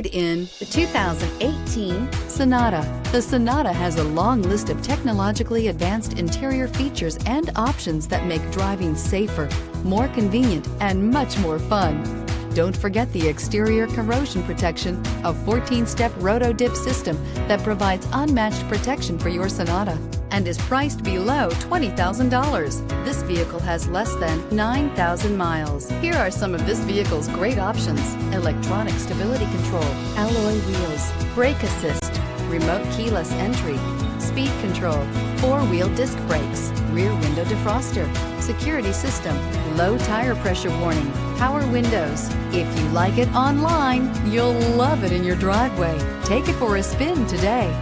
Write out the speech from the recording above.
In the 2018 Sonata. The Sonata has a long list of technologically advanced interior features and options that make driving safer, more convenient, and much more fun. Don't forget the exterior corrosion protection, a 14-step roto-dip system that provides unmatched protection for your Sonata and is priced below $20,000. This vehicle has less than 9,000 miles. Here are some of this vehicle's great options: electronic stability control, alloy wheels, brake assist, remote keyless entry, speed control, four-wheel disc brakes, rear window defroster, security system, low tire pressure warning, power windows. If you like it online, you'll love it in your driveway. Take it for a spin today.